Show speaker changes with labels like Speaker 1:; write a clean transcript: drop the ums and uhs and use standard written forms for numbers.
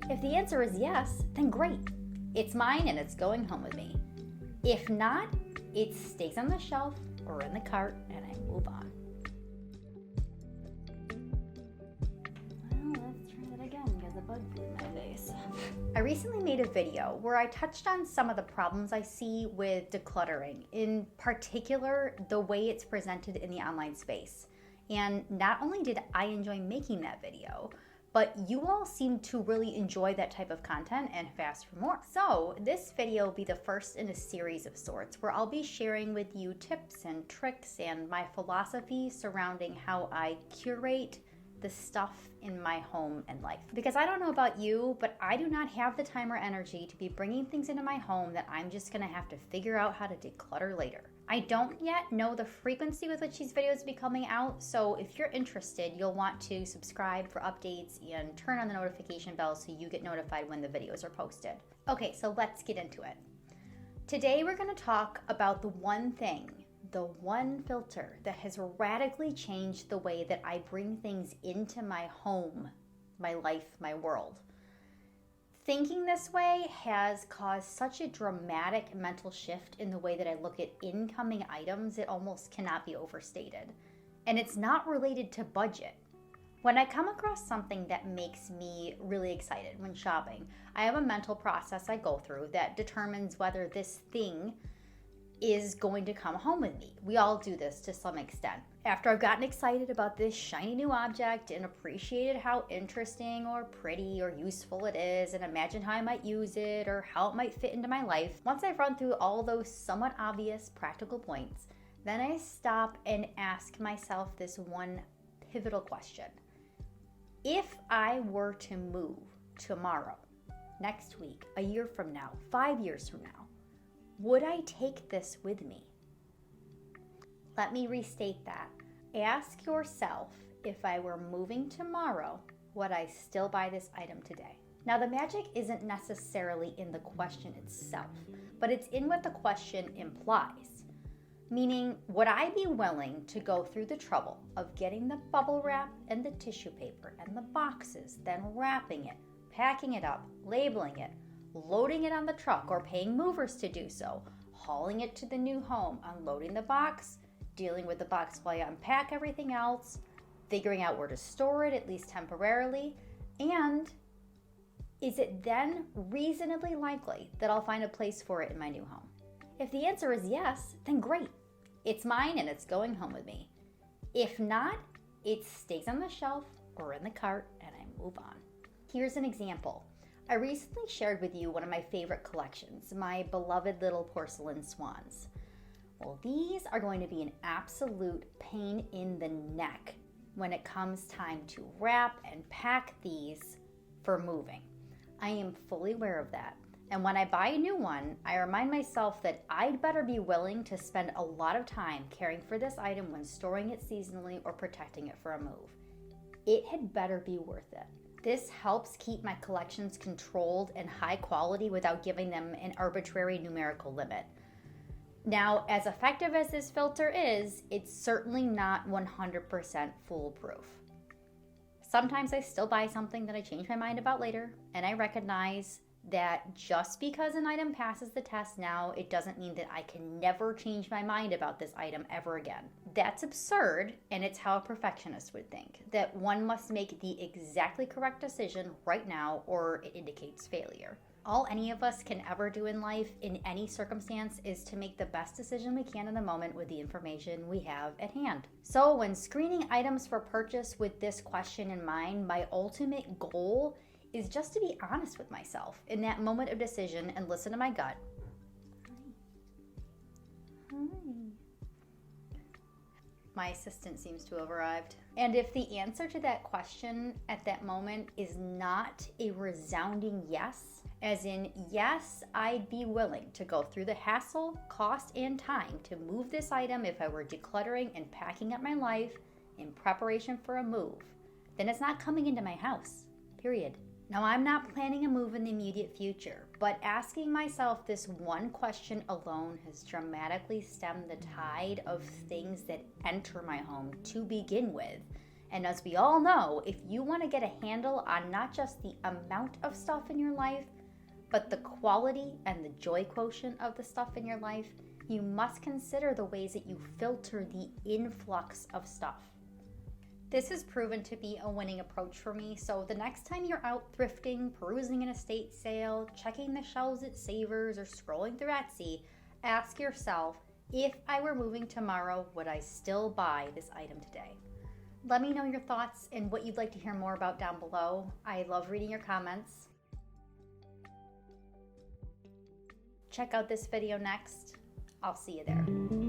Speaker 1: If the answer is yes, then great. It's mine and it's going home with me. If not, it stays on the shelf or in the cart and I move on. Well, let's try that again because a bug flew in my face. I recently made a video where I touched on some of the problems I see with decluttering, in particular the way it's presented in the online space. And not only did I enjoy making that video, but you all seem to really enjoy that type of content and have asked for more. So this video will be the first in a series of sorts where I'll be sharing with you tips and tricks and my philosophy surrounding how I curate the stuff in my home and life. Because I don't know about you, but I do not have the time or energy to be bringing things into my home that I'm just gonna have to figure out how to declutter later. I don't yet know the frequency with which these videos will be coming out, so if you're interested, you'll want to subscribe for updates and turn on the notification bell so you get notified when the videos are posted. Okay, so let's get into it. Today we're gonna talk about the one thing, the one filter that has radically changed the way that I bring things into my home, my life, my world. Thinking this way has caused such a dramatic mental shift in the way that I look at incoming items, it almost cannot be overstated. And it's not related to budget. When I come across something that makes me really excited when shopping, I have a mental process I go through that determines whether this thing is going to come home with me. We all do this to some extent. After I've gotten excited about this shiny new object and appreciated how interesting or pretty or useful it is and imagine how I might use it or how it might fit into my life, once I've run through all those somewhat obvious practical points, then I stop and ask myself this one pivotal question. If I were to move tomorrow, next week, a year from now, 5 years from now, would I take this with me? Let me restate that. Ask yourself, if I were moving tomorrow, would I still buy this item today? Now, the magic isn't necessarily in the question itself, but it's in what the question implies. Meaning, would I be willing to go through the trouble of getting the bubble wrap and the tissue paper and the boxes, then wrapping it, packing it up, labeling it, loading it on the truck or paying movers to do so, hauling it to the new home, unloading the box, dealing with the box while I unpack everything else, figuring out where to store it, at least temporarily, and is it then reasonably likely that I'll find a place for it in my new home? If the answer is yes, then great. It's mine and it's going home with me. If not, it stays on the shelf or in the cart and I move on. Here's an example. I recently shared with you one of my favorite collections, my beloved little porcelain swans. Well, these are going to be an absolute pain in the neck when it comes time to wrap and pack these for moving. I am fully aware of that. And when I buy a new one, I remind myself that I'd better be willing to spend a lot of time caring for this item when storing it seasonally or protecting it for a move. It had better be worth it. This helps keep my collections controlled and high quality without giving them an arbitrary numerical limit. Now, as effective as this filter is, it's certainly not 100% foolproof. Sometimes I still buy something that I change my mind about later, and I recognize that just because an item passes the test now, it doesn't mean that I can never change my mind about this item ever again. That's absurd, and it's how a perfectionist would think, that one must make the exactly correct decision right now or it indicates failure. All any of us can ever do in life, in any circumstance, is to make the best decision we can in the moment with the information we have at hand. So when screening items for purchase with this question in mind, my ultimate goal is just to be honest with myself in that moment of decision and listen to my gut. Hi. My assistant seems to have arrived. And if the answer to that question at that moment is not a resounding yes, as in, yes, I'd be willing to go through the hassle, cost, and time to move this item if I were decluttering and packing up my life in preparation for a move, then it's not coming into my house, period. Now, I'm not planning a move in the immediate future, but asking myself this one question alone has dramatically stemmed the tide of things that enter my home to begin with, And as we all know, if you want to get a handle on not just the amount of stuff in your life, but the quality and the joy quotient of the stuff in your life, you must consider the ways that you filter the influx of stuff. This has proven to be a winning approach for me, so the next time you're out thrifting, perusing an estate sale, checking the shelves at Savers, or scrolling through Etsy, ask yourself, if I were moving tomorrow, would I still buy this item today? Let me know your thoughts and what you'd like to hear more about down below. I love reading your comments. Check out this video next. I'll see you there.